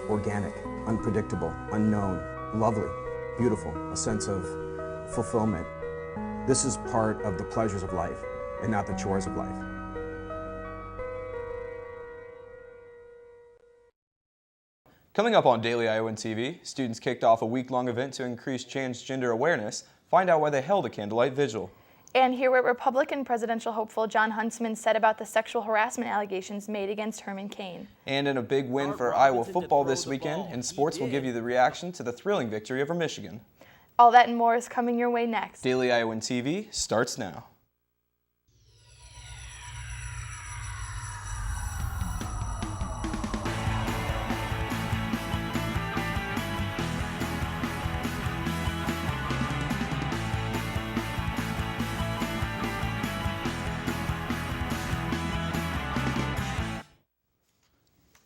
organic, unpredictable, unknown, lovely, beautiful, a sense of fulfillment. This is part of the pleasures of life and not the chores of life. Coming up on Daily Iowan TV, students kicked off a week-long event to increase transgender awareness. Find out why they held a candlelight vigil. And hear what Republican presidential hopeful Jon Huntsman said about the sexual harassment allegations made against Herman Cain. And in a big win for Iowa football this weekend, and sports will give you the reaction to the thrilling victory over Michigan. All that and more is coming your way next. Daily Iowan TV starts now.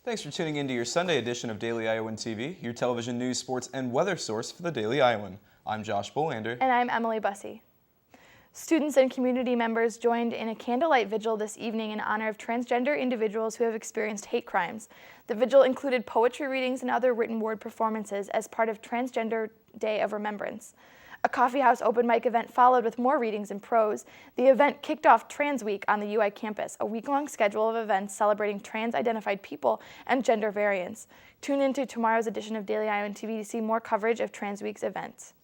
Thanks for tuning in to your Sunday edition of Daily Iowan TV, your television news, sports, and weather source for the Daily Iowan. I'm Josh Bolander. And I'm Emily Bussey. Students and community members joined in a candlelight vigil this evening in honor of transgender individuals who have experienced hate crimes. The vigil included poetry readings and other written word performances as part of Transgender Day of Remembrance. A coffeehouse open mic event followed with more readings and prose. The event kicked off Trans Week on the UI campus, a week-long schedule of events celebrating trans-identified people and gender variants. Tune into tomorrow's edition of Daily Iowan TV to see more coverage of Trans Week's events.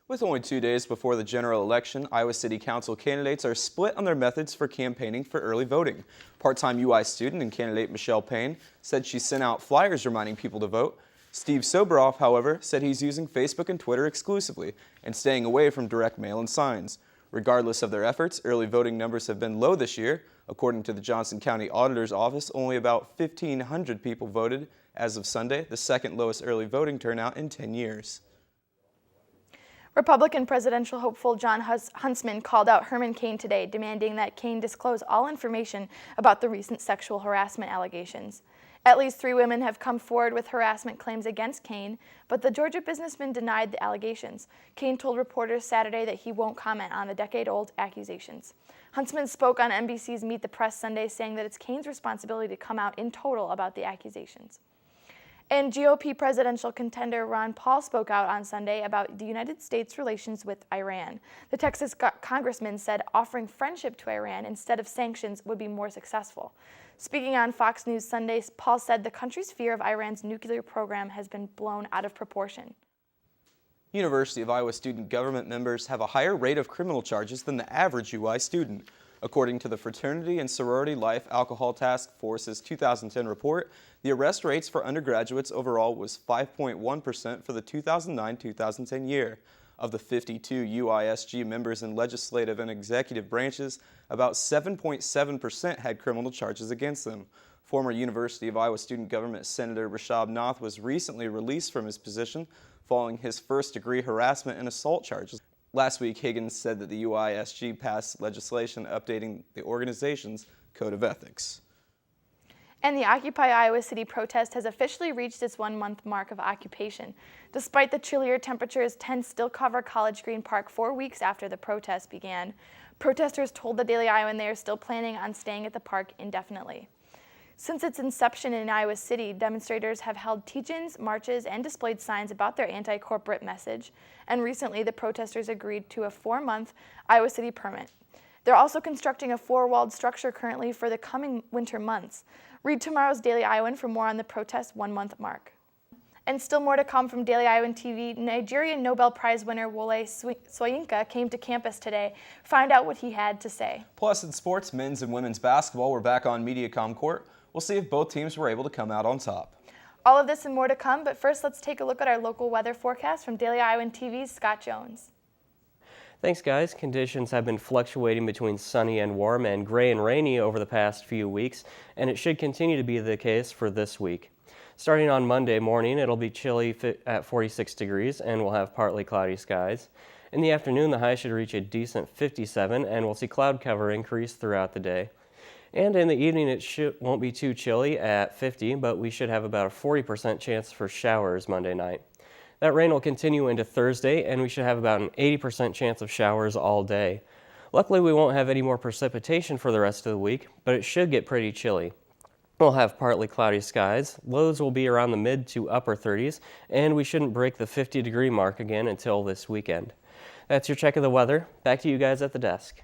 With only 2 days before the general election, Iowa City Council candidates are split on their methods for campaigning for early voting. Part-time UI student and candidate Michelle Payne said she sent out flyers reminding people to vote. Steve Soberoff, however, said he's using Facebook and Twitter exclusively and staying away from direct mail and signs. Regardless of their efforts, early voting numbers have been low this year. According to the Johnson County Auditor's Office, only about 1,500 people voted as of Sunday, the second lowest early voting turnout in 10 years. Republican presidential hopeful Jon Huntsman called out Herman Cain today, demanding that Cain disclose all information about the recent sexual harassment allegations. At least 3 women have come forward with harassment claims against Cain, but the Georgia businessman denied the allegations. Cain told reporters Saturday that he won't comment on the decade-old accusations. Huntsman spoke on NBC's Meet the Press Sunday, saying that it's Cain's responsibility to come out in total about the accusations. And GOP presidential contender Ron Paul spoke out on Sunday about the United States' relations with Iran. The Texas congressman said offering friendship to Iran instead of sanctions would be more successful. Speaking on Fox News Sunday, Paul said the country's fear of Iran's nuclear program has been blown out of proportion. University of Iowa student government members have a higher rate of criminal charges than the average UI student. According to the Fraternity and Sorority Life Alcohol Task Force's 2010 report, the arrest rates for undergraduates overall was 5.1% for the 2009-2010 year. Of the 52 UISG members in legislative and executive branches, about 7.7% had criminal charges against them. Former University of Iowa student government Senator Rashad Noth was recently released from his position following his first-degree harassment and assault charges. Last week, Higgins said that the UISG passed legislation updating the organization's code of ethics. And the Occupy Iowa City protest has officially reached its 1-month mark of occupation. Despite the chillier temperatures, tents still cover College Green Park 4 weeks after the protest began. Protesters told the Daily Iowan they are still planning on staying at the park indefinitely. Since its inception in Iowa City, demonstrators have held teach-ins, marches, and displayed signs about their anti-corporate message. And recently, the protesters agreed to a 4-month Iowa City permit. They're also constructing a 4-walled structure currently for the coming winter months. Read tomorrow's Daily Iowan for more on the protest 1-month mark. And still more to come from Daily Iowan TV, Nigerian Nobel Prize winner Wole Soyinka came to campus today. Find out what he had to say. Plus in sports, men's and women's basketball were back on Mediacom Court. We'll see if both teams were able to come out on top. All of this and more to come, but first let's take a look at our local weather forecast from Daily Iowan TV's Scott Jones. Thanks, guys. Conditions have been fluctuating between sunny and warm and gray and rainy over the past few weeks, and it should continue to be the case for this week. Starting on Monday morning, it'll be chilly at 46 degrees, and we'll have partly cloudy skies. In the afternoon, the high should reach a decent 57, and we'll see cloud cover increase throughout the day. And in the evening, it won't be too chilly at 50, but we should have about a 40% chance for showers Monday night. That rain will continue into Thursday, and we should have about an 80% chance of showers all day. Luckily, we won't have any more precipitation for the rest of the week, but it should get pretty chilly. We'll have partly cloudy skies. Lows will be around the mid to upper 30s, and we shouldn't break the 50-degree mark again until this weekend. That's your check of the weather. Back to you guys at the desk.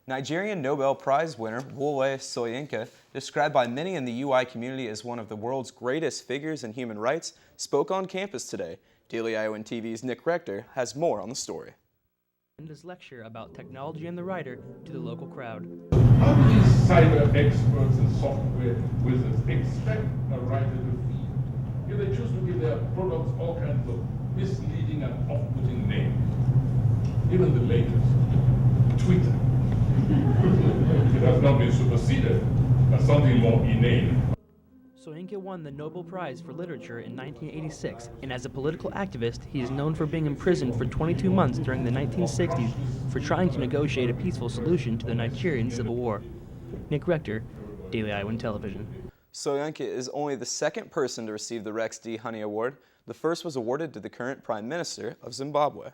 Nigerian Nobel Prize winner Wole Soyinka, described by many in the UI community as one of the world's greatest figures in human rights, spoke on campus today. Daily Iowan TV's Nick Rector has more on the story. This lecture about technology and the writer to the local crowd. How do these cyber experts and software wizards expect a writer to feel if they choose to give their products all kinds of misleading and off-putting names? Even the latest, Twitter, it has not been superseded by something more inane. Soyinka won the Nobel Prize for Literature in 1986, and as a political activist, he is known for being imprisoned for 22 months during the 1960s for trying to negotiate a peaceful solution to the Nigerian Civil War. Nick Rector, Daily Iowan Television. Soyinka is only the second person to receive the Rex D. Honey Award. The first was awarded to the current Prime Minister of Zimbabwe.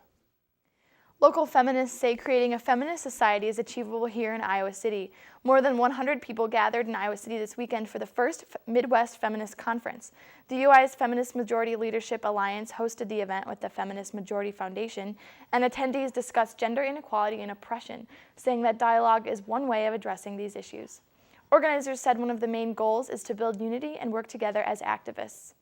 Local feminists say creating a feminist society is achievable here in Iowa City. More than 100 people gathered in Iowa City this weekend for the first Midwest Feminist Conference. The UI's Feminist Majority Leadership Alliance hosted the event with the Feminist Majority Foundation, and attendees discussed gender inequality and oppression, saying that dialogue is one way of addressing these issues. Organizers said one of the main goals is to build unity and work together as activists.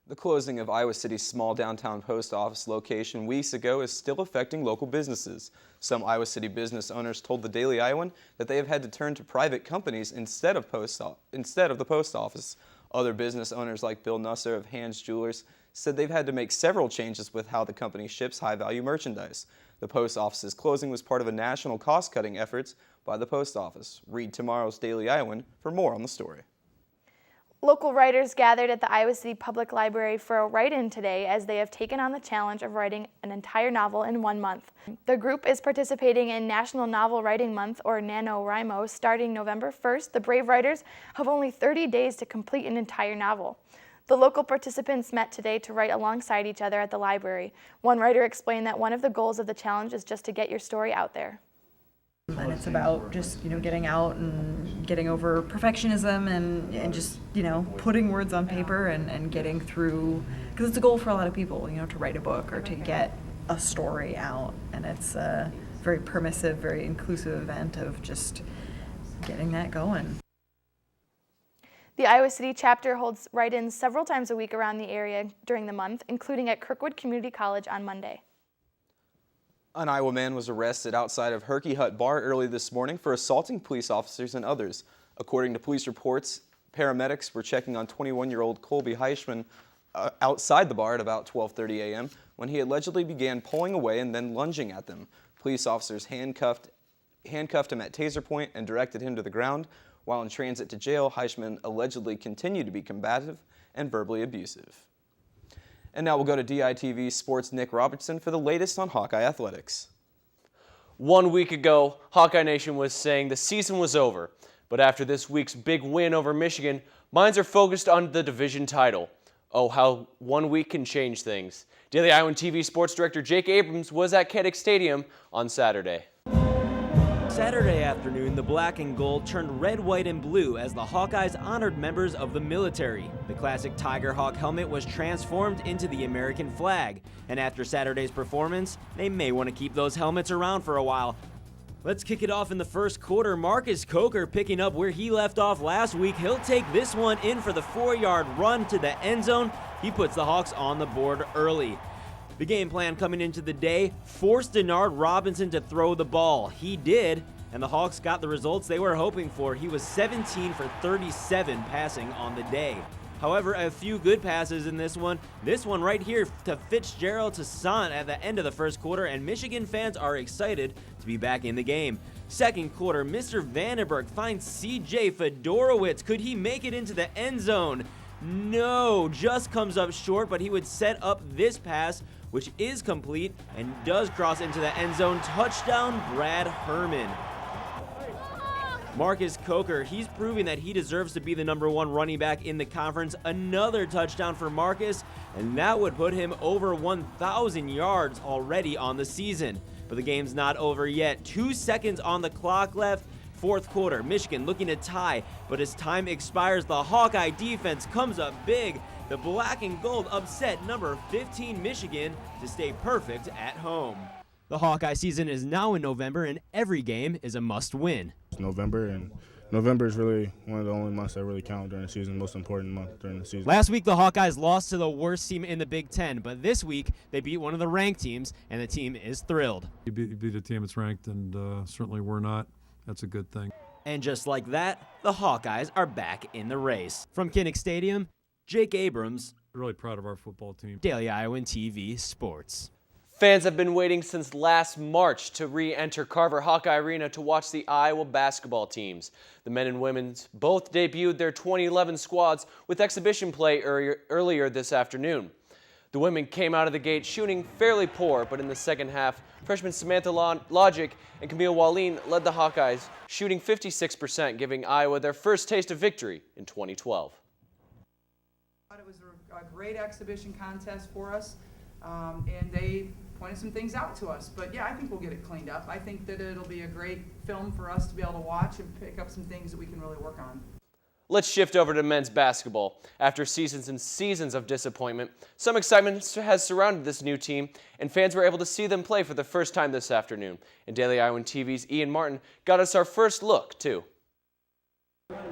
The closing of Iowa City's small downtown post office location weeks ago is still affecting local businesses. Some Iowa City business owners told the Daily Iowan that they have had to turn to private companies instead of the post office. Other business owners like Bill Nusser of Hands Jewelers said they've had to make several changes with how the company ships high-value merchandise. The post office's closing was part of a national cost-cutting efforts by the post office. Read tomorrow's Daily Iowan for more on the story. Local writers gathered at the Iowa City Public Library for a write-in today as they have taken on the challenge of writing an entire novel in 1 month. The group is participating in National Novel Writing Month, or NaNoWriMo, starting November 1st. The brave writers have only 30 days to complete an entire novel. The local participants met today to write alongside each other at the library. One writer explained that one of the goals of the challenge is just to get your story out there. And it's about just, getting out and getting over perfectionism and just, putting words on paper and getting through, because it's a goal for a lot of people, to write a book or to get a story out. And it's a very permissive, very inclusive event of just getting that going. The Iowa City chapter holds write-ins several times a week around the area during the month, including at Kirkwood Community College on Monday. An Iowa man was arrested outside of Herky Hut Bar early this morning for assaulting police officers and others. According to police reports, paramedics were checking on 21-year-old Colby Heishman outside the bar at about 12:30 a.m. when he allegedly began pulling away and then lunging at them. Police officers handcuffed him at taser point and directed him to the ground. While in transit to jail, Heishman allegedly continued to be combative and verbally abusive. And now we'll go to DITV Sports' Nick Robertson for the latest on Hawkeye athletics. 1 week ago, Hawkeye Nation was saying the season was over. But after this week's big win over Michigan, minds are focused on the division title. Oh, how 1 week can change things. Daily Iowan TV sports director Jake Abrams was at Keddick Stadium on Saturday. Saturday afternoon, the black and gold turned red, white, and blue as the Hawkeyes honored members of the military. The classic Tiger Hawk helmet was transformed into the American flag. And after Saturday's performance, they may want to keep those helmets around for a while. Let's kick it off in the first quarter. Marcus Coker picking up where he left off last week. He'll take this one in for the 4-yard run to the end zone. He puts the Hawks on the board early. The game plan coming into the day forced Denard Robinson to throw the ball. He did, and the Hawks got the results they were hoping for. He was 17 for 37 passing on the day. However, a few good passes in this one. This one right here to Fitzgerald to Sant at the end of the first quarter, and Michigan fans are excited to be back in the game. Second quarter, Mr. Vandenberg finds C.J. Fedorowicz. Could he make it into the end zone? No, just comes up short, but he would set up this pass, which is complete and does cross into the end zone. Touchdown, Brad Herman. Marcus Coker, he's proving that he deserves to be the #1 running back in the conference. Another touchdown for Marcus, and that would put him over 1,000 yards already on the season. But the game's not over yet. 2 seconds on the clock left. Fourth quarter, Michigan looking to tie, but as time expires, the Hawkeye defense comes up big. The black and gold upset number 15 Michigan to stay perfect at home. The Hawkeye season is now in November, and every game is a must-win. It's November, and November is really one of the only months that really count during the season, most important month during the season. Last week, the Hawkeyes lost to the worst team in the Big Ten, but this week, they beat one of the ranked teams, and the team is thrilled. You beat a team that's ranked, and certainly we're not. That's a good thing. And just like that, the Hawkeyes are back in the race. From Kinnick Stadium, Jake Abrams. Really proud of our football team. Daily Iowan TV Sports. Fans have been waiting since last March to re-enter Carver Hawkeye Arena to watch the Iowa basketball teams. The men and women's both debuted their 2011 squads with exhibition play earlier this afternoon. The women came out of the gate shooting fairly poor, but in the second half, freshmen Samantha Logic and Camille Wallin led the Hawkeyes, shooting 56%, giving Iowa their first taste of victory in 2012. It was a great exhibition contest for us, and they pointed some things out to us. But yeah, I think we'll get it cleaned up. I think that it'll be a great film for us to be able to watch and pick up some things that we can really work on. Let's shift over to men's basketball. After seasons and seasons of disappointment, some excitement has surrounded this new team, and fans were able to see them play for the first time this afternoon. And Daily Iowan TV's Ian Martin got us our first look, too.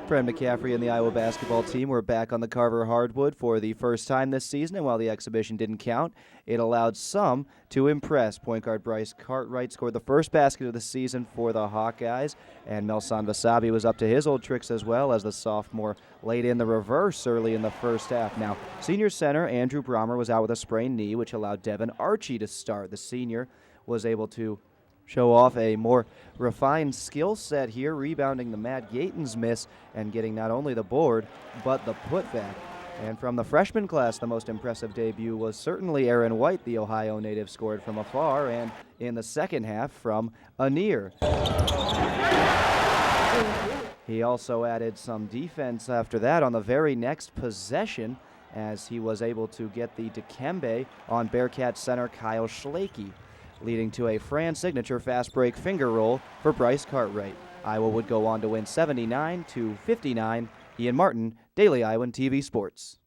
Fred McCaffrey and the Iowa basketball team were back on the Carver hardwood for the first time this season, and while the exhibition didn't count, it allowed some to impress. Point guard Bryce Cartwright scored the first basket of the season for the Hawkeyes, and Melson Vasabi was up to his old tricks as well as the sophomore laid in the reverse early in the first half. Now, senior center Andrew Brommer was out with a sprained knee, which allowed Devin Archie to start. The senior was able to show off a more refined skill set here, rebounding the Matt Gatens miss and getting not only the board, but the putback. And from the freshman class, the most impressive debut was certainly Aaron White. The Ohio native scored from afar, and in the second half from a near. He also added some defense after that on the very next possession, as he was able to get the Dikembe on Bearcat center Kyle Schlakey, leading to a Fran signature fast break finger roll for Bryce Cartwright. Iowa would go on to win 79-59. Ian Martin, Daily Iowan TV Sports.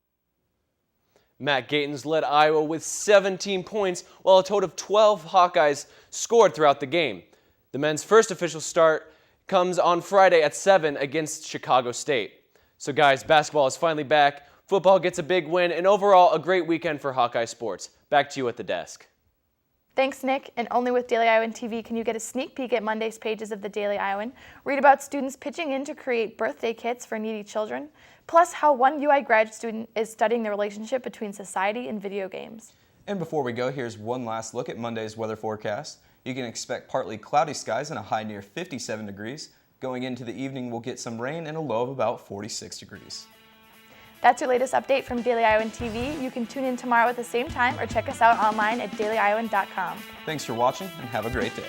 Matt Gatens led Iowa with 17 points, while a total of 12 Hawkeyes scored throughout the game. The men's first official start comes on Friday at 7 against Chicago State. So guys, basketball is finally back, football gets a big win, and overall a great weekend for Hawkeye sports. Back to you at the desk. Thanks, Nick. And only with Daily Iowan TV can you get a sneak peek at Monday's pages of the Daily Iowan, read about students pitching in to create birthday kits for needy children, plus how one UI grad student is studying the relationship between society and video games. And before we go, here's one last look at Monday's weather forecast. You can expect partly cloudy skies and a high near 57 degrees. Going into the evening, we'll get some rain and a low of about 46 degrees. That's your latest update from Daily Iowan TV. You can tune in tomorrow at the same time or check us out online at dailyiowan.com. Thanks for watching and have a great day.